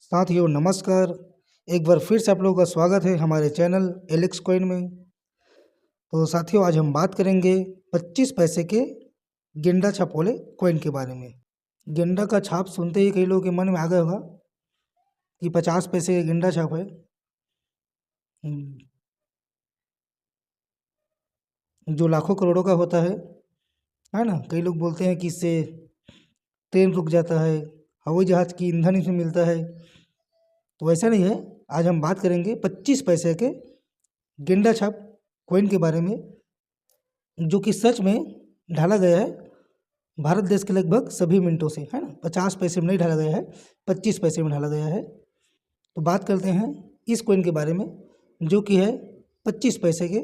साथियों नमस्कार। एक बार फिर से आप लोगों का स्वागत है हमारे चैनल एलेक्स कॉइन में। तो साथियों आज हम बात करेंगे 25 पैसे के गेंडा छाप वाले कॉइन के बारे में। गेंडा का छाप सुनते ही कई लोगों के मन में आ गया होगा कि 50 पैसे का गेंडा छाप है, जो लाखों करोड़ों का होता है ना। कई लोग बोलते हैं कि इससे ट्रेन रुक जाता है, हवाई जहाज़ की ईंधन इसमें मिलता है। तो ऐसा नहीं है। आज हम बात करेंगे 25 पैसे के गेंडा छाप कॉइन के बारे में, जो कि सच में ढाला गया है भारत देश के लगभग सभी मिनटों से, है ना। 50 पैसे में नहीं ढाला गया है, 25 पैसे में ढाला गया है। तो बात करते हैं इस कॉइन के बारे में, जो कि है 25 पैसे के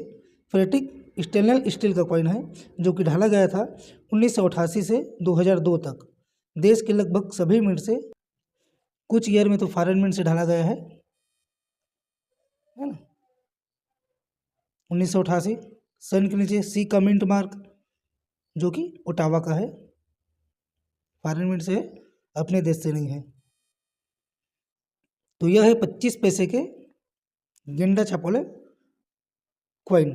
फेरेटिक स्टेनलेस स्टील का कॉइन है, जो कि ढाला गया था 1988 से 2002 तक देश के लगभग सभी मिनट से। कुछ ईयर में तो फॉरेन मिनट से ढाला गया है ना। 1988 सन के नीचे सी का मिंट मार्क, जो कि ओटावा का है, फॉरेन मिनट से, अपने देश से नहीं है। तो यह है 25 पैसे के गेंडा छाप वाले कॉइन,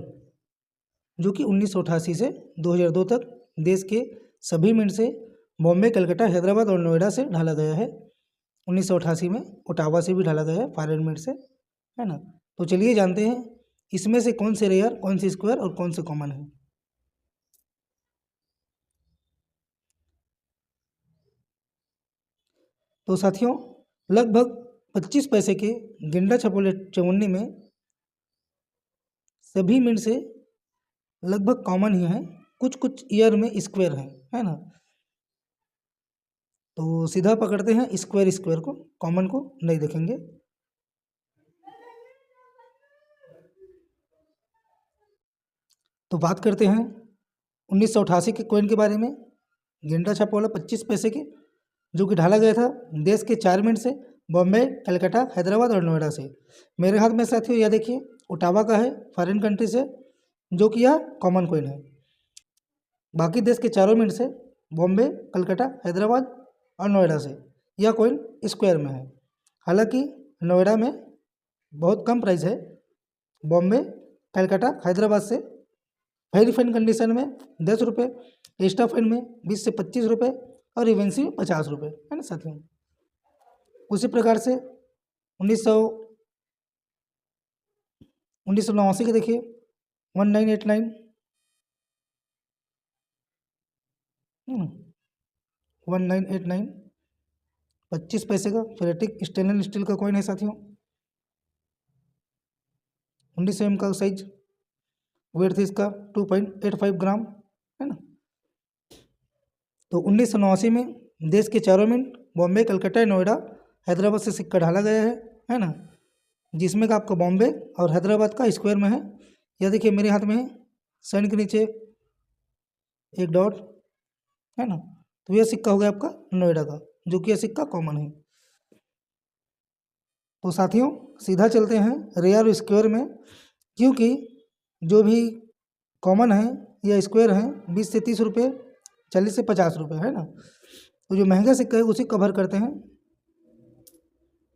जो कि 1988 से 2002 तक देश के सभी मिनट से बॉम्बे, कलकत्ता, हैदराबाद और नोएडा से ढाला गया है। 1988 में ओटावा से भी ढाला गया है, फॉरेन मिनट से, है ना। तो चलिए जानते हैं इसमें से कौन से रेयर, कौन से स्क्वायर और कौन से कॉमन है। तो साथियों लगभग 25 पैसे के गेंडा छाप वाले चवन्नी में सभी मिनट से लगभग कॉमन ही है, कुछ कुछ ईयर में स्क्वायर है ना। तो सीधा पकड़ते हैं स्क्वायर स्क्वायर को, कॉमन को नहीं देखेंगे। तो बात करते हैं 1988 के कॉइन के बारे में, गेंडा छाप वाला 25 पैसे के, जो कि ढाला गया था देश के 4 मिनट से बॉम्बे, कलकत्ता, हैदराबाद और नोएडा से। मेरे हाथ में साथियों यह देखिए ओटावा का है, फॉरेन कंट्री से, जो कि यह कॉमन कॉइन है। बाकी देश के चारों मिनट से बॉम्बे, कलकत्ता, हैदराबाद और नोएडा से यह कॉइन स्क्वायर में है। हालांकि नोएडा में बहुत कम प्राइस है, बॉम्बे, कलकत्ता, हैदराबाद से वेरी फाइन कंडीशन में 10 रुपये, एक्स्ट्रा फाइन में 20 से 25 रुपये और इवेंसी में 50 रुपये, है ना साथियों। उसी प्रकार से 1989 के देखिए 1989, 1989 25 पैसे का फेरेटिक स्टेनलेस स्टील का कॉइन है साथियों। 19 एम का साइज, वेट इसका 2.85 ग्राम, है ना। तो 1989 में देश के चारों मिनट बॉम्बे, कलकत्ता, नोएडा, हैदराबाद से सिक्का ढाला गया है ना। जिसमें का आपका बॉम्बे और हैदराबाद का स्क्वायर में है। यह देखिए मेरे हाथ में है, सन के नीचे एक डॉट, है ना। तो यह सिक्का हो गया आपका नोएडा का, जो कि यह सिक्का कॉमन है। तो साथियों सीधा चलते हैं रेयर स्क्वायर में, क्योंकि जो भी कॉमन है या स्क्वायर है 20 से 30 रुपये, 40 से 50 रुपये, है ना। तो जो महंगा सिक्का है उसी कवर करते हैं।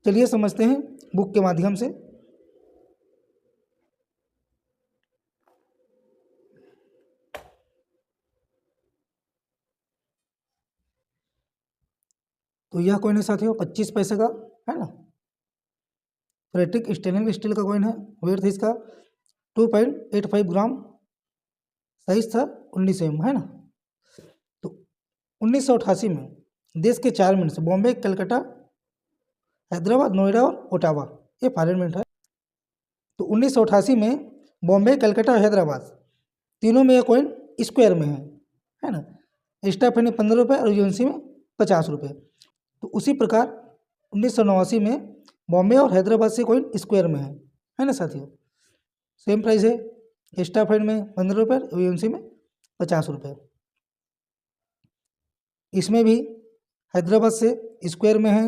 चलिए समझते हैं बुक के माध्यम से। तो यह कॉइन है साथियों 25 पैसे का, है ना। फेरेटिक स्टेनलेस स्टील का कॉइन है, वेट था इसका 2.85 ग्राम, साइज था 19 एम, है ना। तो 1988 में देश के 4 मिनट से बॉम्बे, कलकत्ता, हैदराबाद, नोएडा और ओटावा, ये फॉरेन मिनट है। तो 1988 में बॉम्बे, कलकत्ता और हैदराबाद तीनों में यह कॉइन स्क्वायर में है ना। एक्स्ट्रा फाइन 15 रुपये और यूएनसी में 50 रुपये। तो उसी प्रकार 1989 में बॉम्बे और हैदराबाद से कॉइन स्क्वायर में है ना साथियों। सेम प्राइस है, एक्स्ट्रा फाइन में 15 रुपये और यूएनसी में 50 रुपये। इसमें भी हैदराबाद से स्क्वायर में है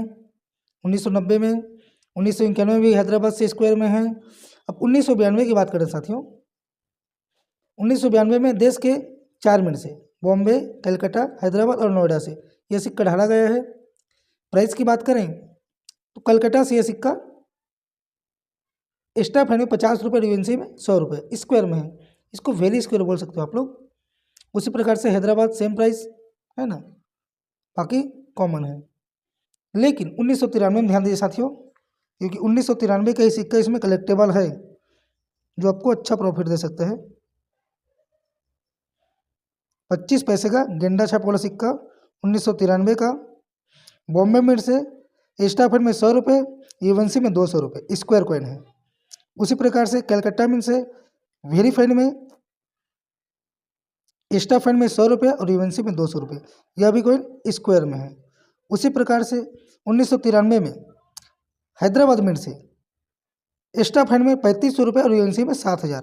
1990 में, 1991 में भी हैदराबाद से स्क्वायर में है। अब 1992 की बात करें साथियों, 1992 में देश के 4 मिनट से बॉम्बे, कलकत्ता, हैदराबाद और नोएडा से यह सिक्का ढाला गया है। प्राइस की बात करें तो तो कलकत्ता से ये सिक्का स्टाफ हैंड में 50 रुपये, यूएनसी में 100 रुपये स्क्वायर में है, इसको वैली स्क्वायर बोल सकते हो आप लोग। उसी प्रकार से हैदराबाद सेम प्राइस है ना, बाकी कॉमन है। लेकिन 1993 में ध्यान दीजिए साथियों, क्योंकि 1993 का ही सिक्का इसमें कलेक्टेबल है जो आपको अच्छा प्रॉफिट दे सकता है। 25 पैसे का गेंडा छाप वाला सिक्का 1993 का, बॉम्बे मिंट से स्टाफ हैंड में 100 रुपये, यूएनसी में 200 रुपये स्क्वायर कॉइन है। उसी प्रकार से कलकत्ता मिंट से वेरीफाइड में स्टाफ हैंड में 100 रुपये और यूएनसी में 200 रुपये, यह भी कॉइन स्क्वायर में है। उसी प्रकार से 1993 में हैदराबाद मिंट से स्टाफ हैंड में 3500 रुपये और यूएनसी में 7000,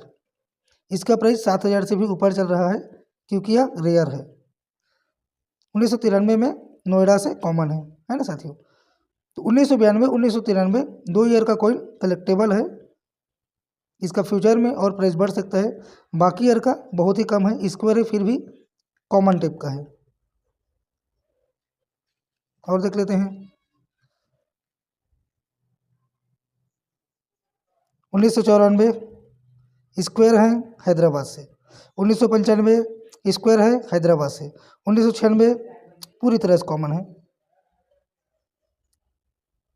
इसका प्राइस 7000 से भी ऊपर चल रहा है क्योंकि यह रेयर है। 1993 में नोएडा से कॉमन है ना साथियों। तो 1992 1993 2 ईयर का कॉइन कलेक्टेबल है, इसका फ्यूचर में और प्राइस बढ़ सकता है। बाकी ईयर का बहुत ही कम है, स्क्वायर है फिर भी कॉमन टाइप का है। और देख लेते हैं 1994 स्क्वायर है हैदराबाद से, 1995 स्क्वायर है हैदराबाद से, 1996 पूरी तरह से कॉमन है,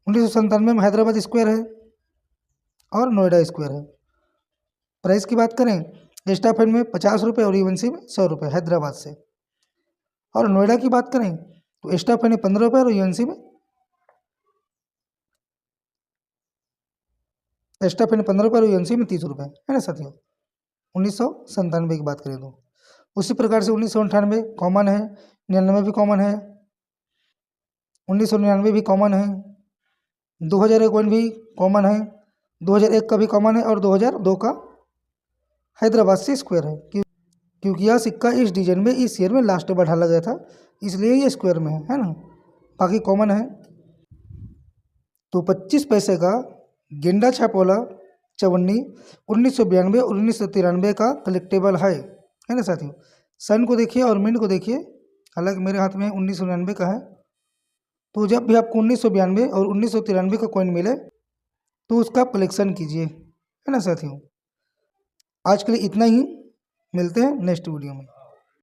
1997 में हैदराबाद स्क्वायर है और नोएडा स्क्वायर है। प्राइस की बात करें स्टाफ हैंड में 50 रुपये और यूएनसी में 100 रुपये हैदराबाद से, और नोएडा की बात करें तो स्टाफ हैंड में 15 रुपये और यूएनसी में स्टाफ हैंड 15 रुपये और यूएनसी में 30 रुपये है ना साथियों। 1997 की बात करें तो उसी प्रकार से 1998 कॉमन है, 99 भी कॉमन है, 1999 भी कॉमन है, 2001 भी कॉमन है, 2001 का भी कॉमन है और 2002 का हैदराबाद से स्क्वायर है क्योंकि यह सिक्का इस डिजाइन में इस ईयर में लास्ट बार ढाला गया था, इसलिए ये स्क्वायर में है ना, बाकी कॉमन है। तो 25 पैसे का गेंडा छाप वाला चवन्नी 1992 और 1993 का कलेक्टेबल है ना साथियों। सन को देखिए और मिंट को देखिए, हालांकि मेरे हाथ में 1999 का है। तो जब भी आपको 1992 और 1993 का कॉइन मिले तो उसका कलेक्शन कीजिए है ना साथियों। आज के लिए इतना ही, मिलते हैं नेक्स्ट वीडियो में।